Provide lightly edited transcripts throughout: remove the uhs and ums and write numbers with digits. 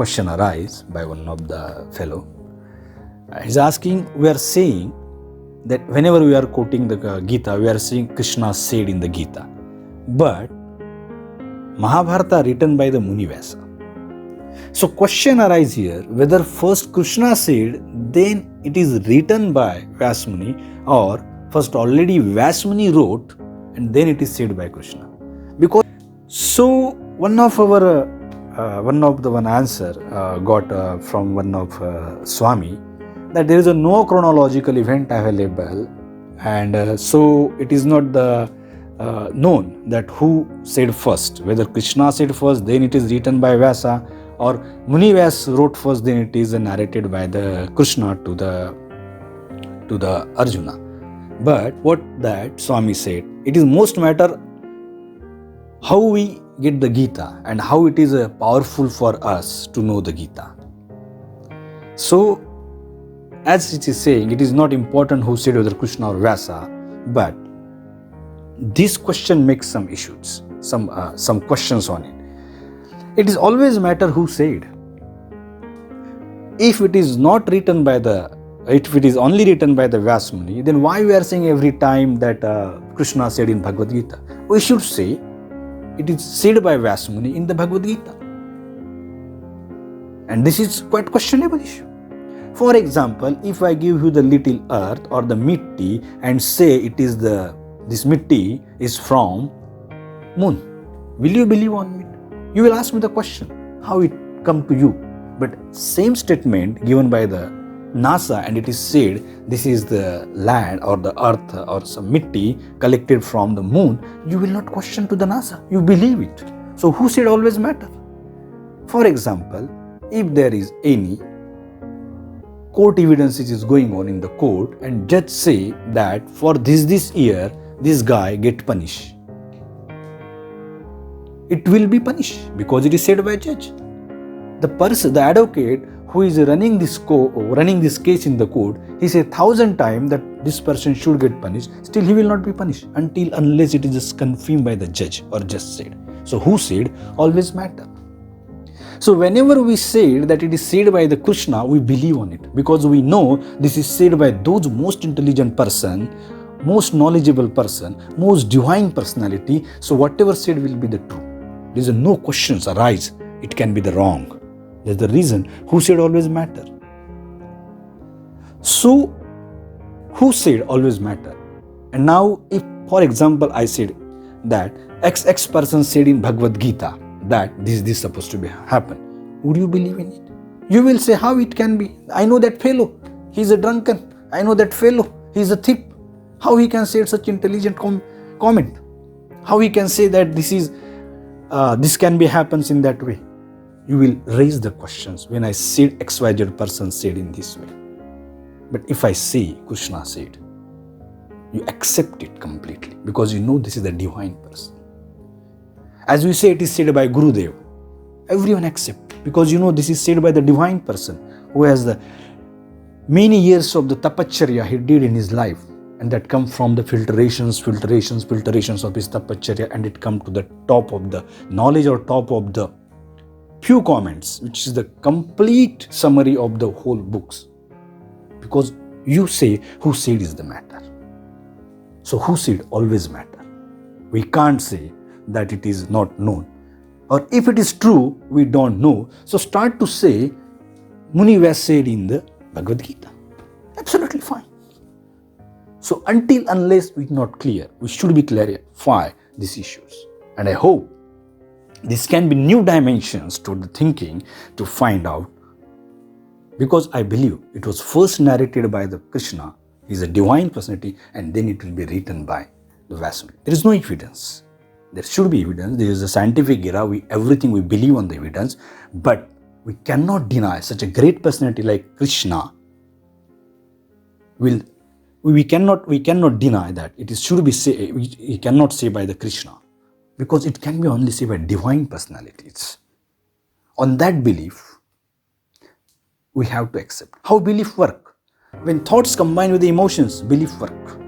question arise by one of the fellow. He's asking, we are saying that whenever we are quoting the Gita, we are saying Krishna said in the Gita. But Mahabharata written by the Muni Vyasa. So question arises here, whether first Krishna said, then it is written by Vyasmuni, or first already Vyasmuni wrote and then it is said by Krishna. Because so one answer got from one of Swami, that there is a no chronological event available, and so it is not the known that who said first, whether Krishna said first, then it is written by Vyasa, or Muni Vyasa wrote first, then it is narrated by the Krishna to the Arjuna. But what that Swami said, it is most matter how we get the Gita and how it is powerful for us to know the Gita. So, as it is saying, it is not important who said, whether Krishna or Vyasa, but this question makes some issues, some questions on it. It is always matter who said. If it is not written by if it is only written by the Vyasmuni, then why we are saying every time that Krishna said in Bhagwat Geeta? We should say it is said by Vyasmuni in the Bhagwat Geeta. And this is quite questionable issue. For example, if I give you the little earth or the mitti and say it is this mitti is from moon, will you believe on it? You will ask me the question, how it come to you? But same statement given by the NASA and it is said this is the land or the earth or some mitti collected from the moon, you will not question to the NASA. You believe it. So who said always matter? For example, if there is any court evidence which is going on in the court and judge say that for this year this guy get punished, it will be punished because it is said by judge. The advocate who is running this case in the court, he says 1,000 times that this person should get punished, still he will not be punished unless it is just confirmed by the judge or just said. So who said always matter. So whenever we say that it is said by the Krishna, we believe on it because we know this is said by those most intelligent person, most knowledgeable person, most divine personality. So whatever said will be the true. There is no questions arise. It can be the wrong. That's the reason who said always matter. So who said always matter. And now if, for example, I said that X person said in Bhagwat Geeta that this supposed to be happen, would you believe in it? You will say, how it can be? I know that fellow, he's a drunken. I know that fellow, he's a thief. How he can say such intelligent comment? How he can say that this can be happens in that way? You will raise the questions when I said XYZ person said in this way. But if I say Krishna said, you accept it completely because you know this is the divine person. As we say it is said by Gurudev, everyone accept because you know this is said by the divine person who has the many years of the tapacharya he did in his life, and that come from the filtrations of his tapacharya, and it come to the top of the knowledge or top of the few comments, which is the complete summary of the whole books. Because you say who said is the matter. So who said always matter. We can't say that it is not known. Or if it is true, we don't know. So start to say Muni Vyasa said in the Bhagavad Gita. Absolutely fine. So unless we are not clear, we should be clarify these issues. And I hope this can be new dimensions to the thinking to find out, because I believe it was first narrated by the Krishna, he is a divine personality, and then it will be written by the Vyasmuni. There is no evidence. There should be evidence. There is a scientific era. Everything we believe on the evidence, but we cannot deny such a great personality like Krishna. We cannot deny that it should be say. We cannot say by the Krishna. Because it can be only said by divine personalities. On that belief, we have to accept. How belief work? When thoughts combine with the emotions, belief work.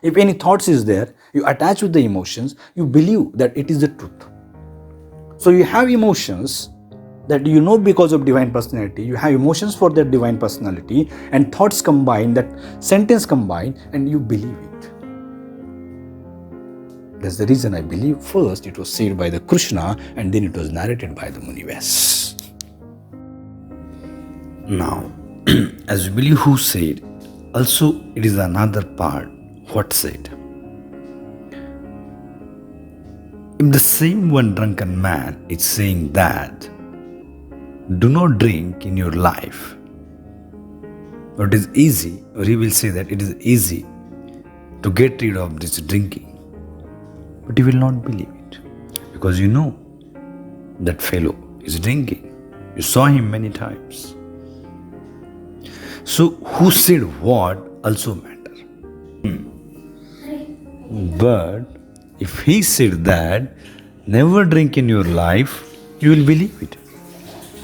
If any thoughts is there, you attach with the emotions, you believe that it is the truth. So you have emotions that you know because of divine personality, you have emotions for that divine personality, and thoughts combine, that sentence combine, and you believe it. That's the reason I believe first it was said by the Krishna and then it was narrated by the Muni Vyasa. Now, as we believe who said, also it is another part what said. If the same one drunken man is saying that, do not drink in your life, or it is easy, or he will say that it is easy to get rid of this drinking, but you will not believe it, because you know that fellow is drinking. You saw him many times. So who said what also matter. But if he said that, never drink in your life, you will believe it.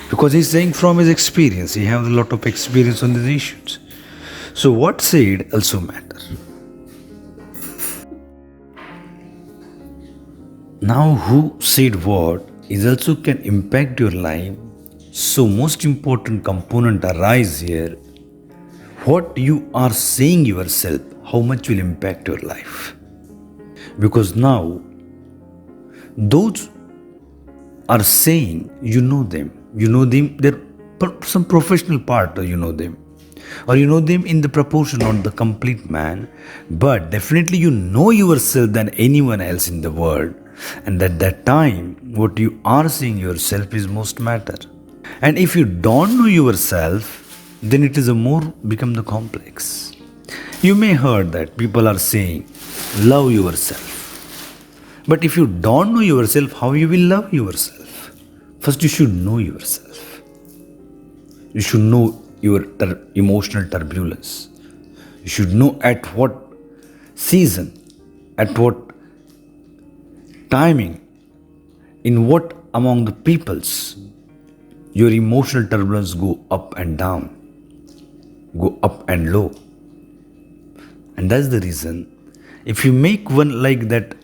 Because he's saying from his experience, he has a lot of experience on these issues. So what said also matter. Now who said what is also can impact your life. So most important component arise here. What you are saying yourself, how much will impact your life. Because now those are saying, you know them, they're some professional part, or you know them in the proportion, not the complete man, but definitely you know yourself than anyone else in the world, and at that time what you are seeing yourself is most matter. And if you don't know yourself, then it is a more become the complex. You may heard that people are saying love yourself, but if you don't know yourself, how you will love yourself? First you should know yourself. You should know your emotional turbulence. You should know at what season, at what timing, in what among the peoples your emotional turbulence go up and down, go up and low. And that's the reason, if you make one like that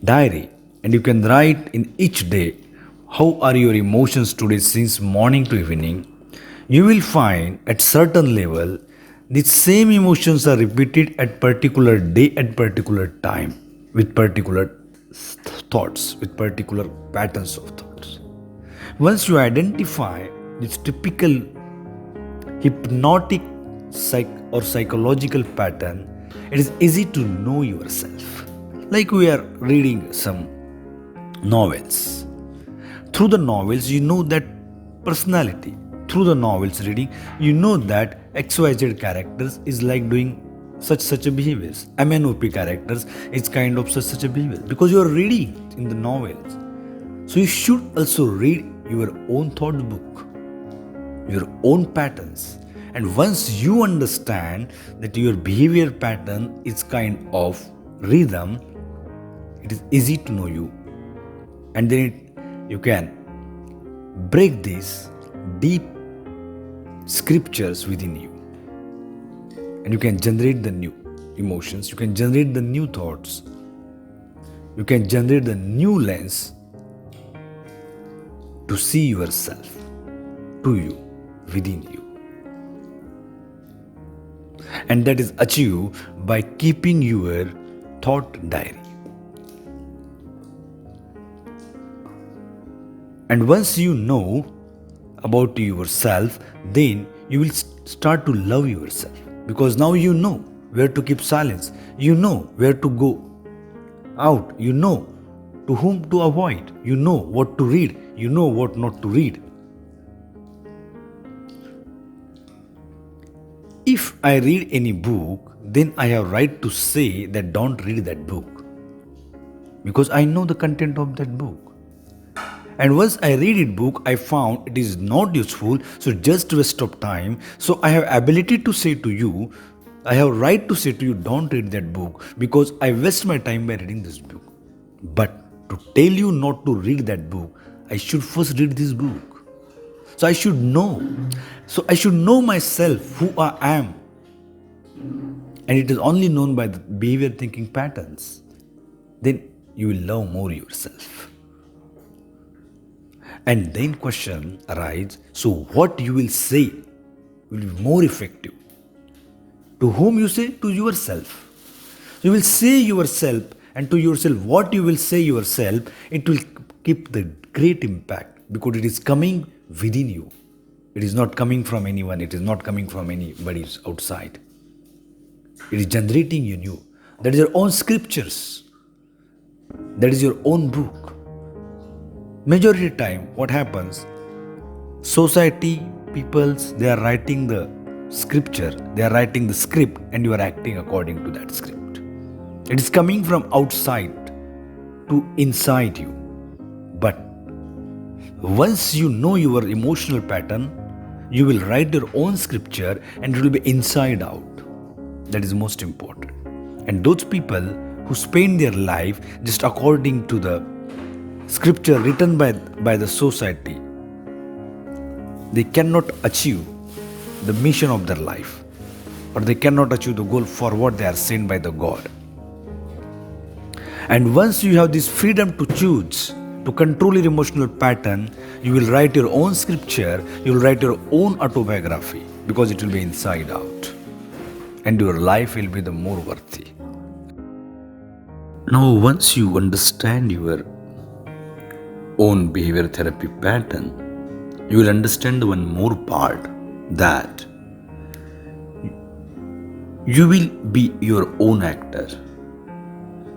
diary, and you can write in each day, how are your emotions today since morning to evening, you will find at certain level, the same emotions are repeated at particular day, at particular time, with particular thoughts, with particular patterns of thoughts. Once you identify this typical hypnotic or psychological pattern, it is easy to know yourself. Like we are reading some novels. Through the novels, you know that personality. Through the novels reading, you know that XYZ characters is like doing such a behaviors. MNOP characters is kind of such a behavior. Because you are reading in the novels. So you should also read your own thought book, your own patterns. And once you understand that your behavior pattern is kind of rhythm, it is easy to know you. And then you can break these deep scriptures within you. And you can generate the new emotions, you can generate the new thoughts, you can generate the new lens to see yourself, to you, within you. And that is achieved by keeping your thought diary. And once you know about yourself, then you will start to love yourself. Because now you know where to keep silence, you know where to go out, you know to whom to avoid, you know what to read, you know what not to read. If I read any book, then I have right to say that don't read that book. Because I know the content of that book. And once I read it book, I found it is not useful, so just waste of time. So I have ability to say to you, I have right to say to you, don't read that book, because I waste my time by reading this book. But to tell you not to read that book, I should first read this book. So I should know. So I should know myself, who I am. And it is only known by the behavior thinking patterns. Then you will love more yourself. And then question arises, so what you will say will be more effective. To whom you say? To yourself. You will say yourself, and to yourself what you will say yourself, it will keep the great impact because it is coming within you. It is not coming from anyone, it is not coming from anybody outside. It is generating in you. That is your own scriptures. That is your own book. Majority of the time, what happens? Society, peoples, they are writing the scripture, they are writing the script, and you are acting according to that script. It is coming from outside to inside you. But once you know your emotional pattern, you will write your own scripture and it will be inside out. That is most important. And those people who spend their life just according to the scripture written by the society, they cannot achieve the mission of their life, or they cannot achieve the goal for what they are sent by the God. And once you have this freedom to choose, to control your emotional pattern, you will write your own scripture, you will write your own autobiography, because it will be inside out. And your life will be the more worthy. Now, once you understand your own behavior therapy pattern, you will understand one more part, that you will be your own actor.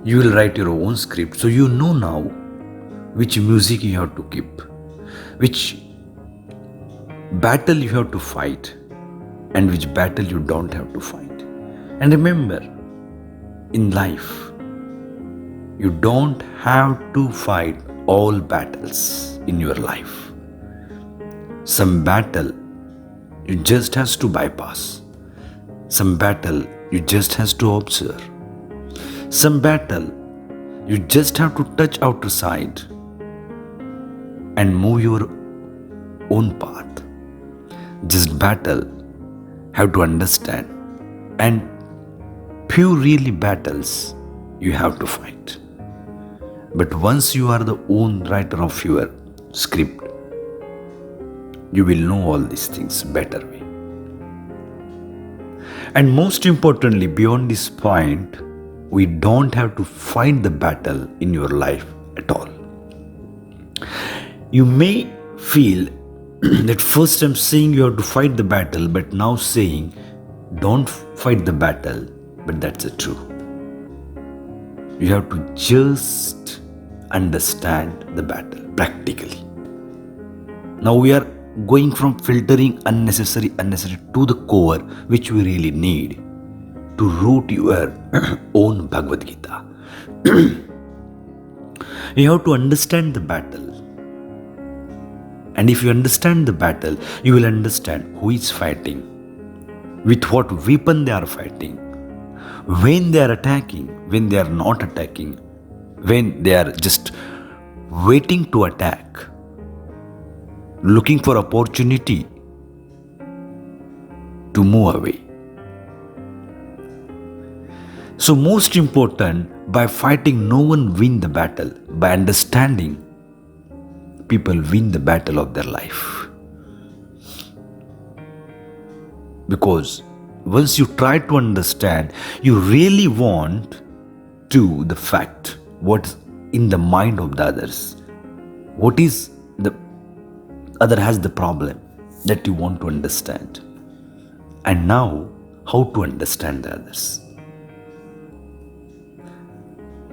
You will write your own script. So you know now which music you have to keep, which battle you have to fight, and which battle you don't have to fight. And remember, in life, you don't have to fight all battles in your life. Some battle you just has to bypass. Some battle you just has to observe. Some battle you just have to touch outside and move your own path. Just battle have to understand, and few really battles you have to fight. But once you are the own writer of your script, you will know all these things better way. And most importantly, beyond this point, we don't have to fight the battle in your life at all. You may feel that first I'm saying you have to fight the battle, but now saying don't fight the battle, but that's the truth. You have to just understand the battle practically. Now we are going from filtering unnecessary to the core, which we really need to root your own Bhagwat Gita. You have to understand the battle. And if you understand the battle, you will understand who is fighting, with what weapon they are fighting, when they are attacking, when they are not attacking, when they are just waiting to attack, looking for opportunity to move away. So most important, by fighting no one win the battle. By understanding, people win the battle of their life. Because once you try to understand, you really want to the fact what's in the mind of the others. What is the other has the problem that you want to understand. And now, how to understand the others.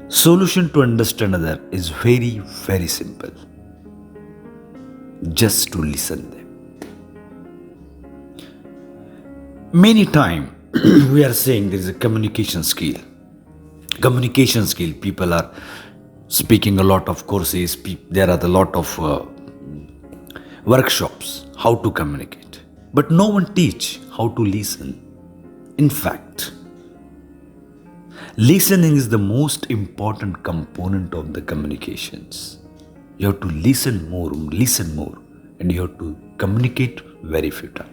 Solution to understand other is very, very simple. Just to listen them. Many times we are saying there is a communication skill. Communication skill, people are speaking a lot of courses, there are a lot of workshops, how to communicate. But no one teach how to listen. In fact, listening is the most important component of the communications. You have to listen more, and you have to communicate very few times.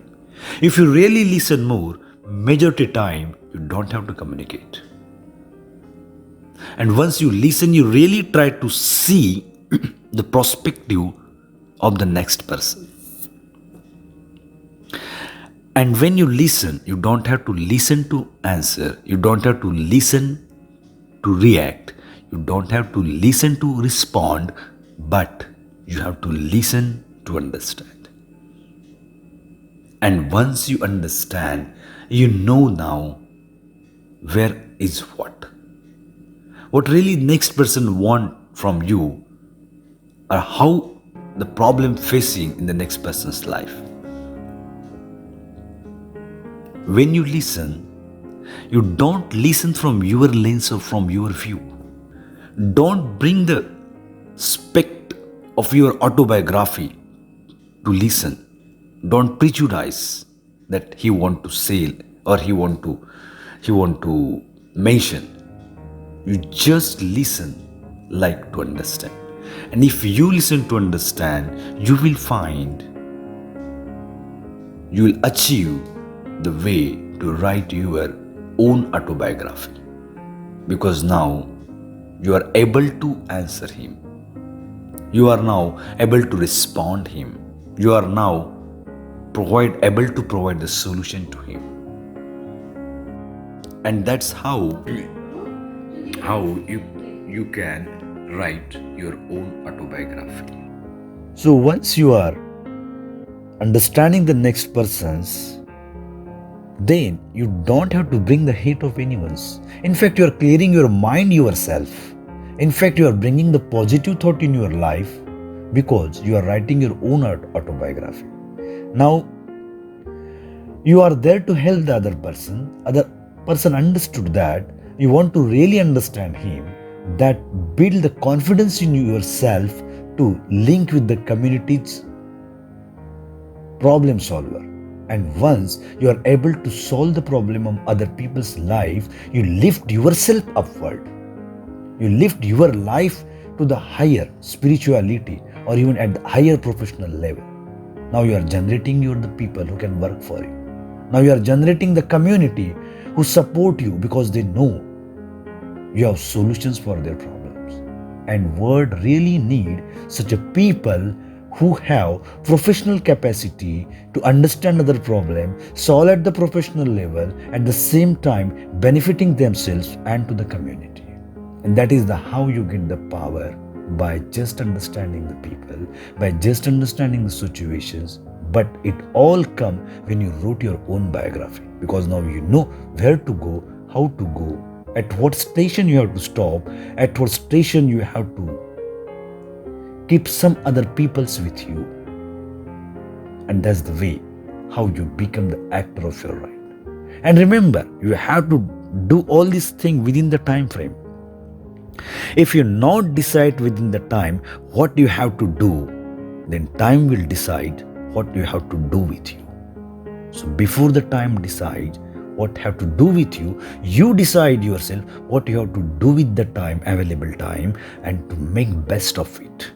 If you really listen more, majority time, you don't have to communicate. And once you listen, you really try to see the perspective of the next person. And when you listen, you don't have to listen to answer, you don't have to listen to react, you don't have to listen to respond, but you have to listen to understand. And once you understand, you know now where is what really next person want from you, or how the problem facing in the next person's life. When you listen, you don't listen from your lens or from your view. Don't bring the spect of your autobiography to listen. Don't prejudice that he want to say or he want to mention. You just listen like to understand. And if you listen to understand, you will find, you will achieve the way to write your own autobiography. Because now you are able to answer him. You are now able to respond him. You are now able to provide the solution to him. And that's how you can write your own autobiography. So once you are understanding the next person's, then you don't have to bring the hate of anyone's. In fact, you are clearing your mind yourself. In fact, you are bringing the positive thought in your life because you are writing your own autobiography. Now, you are there to help the other person. Other person understood that. You want to really understand him. That build the confidence in yourself to link with the community's problem solver. And once you are able to solve the problem of other people's life, you lift yourself upward. You lift your life to the higher spirituality or even at the higher professional level. Now you are generating the people who can work for you. Now you are generating the community who support you because they know you have solutions for their problems. And world really need such a people who have professional capacity to understand other problem, solve at the professional level, at the same time benefiting themselves and to the community. And that is how you get the power, by just understanding the people, by just understanding the situations. But it all come when you wrote your own biography, because now you know where to go, how to go, at what station you have to stop, at what station you have to keep some other peoples with you. And that's the way how you become the actor of your life. And remember, you have to do all these things within the time frame. If you not decide within the time what you have to do, then time will decide what you have to do with you. So before the time decides what have to do with you, you decide yourself what you have to do with the time, available time, and to make best of it.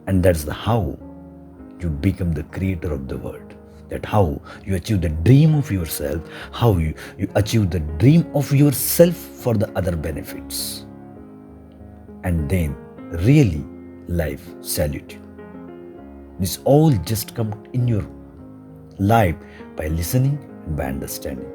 And that's how you become the creator of the world. That how you achieve the dream of yourself, how you achieve the dream of yourself for the other benefits. And then really life salute you. This all just come in your life by listening and by understanding.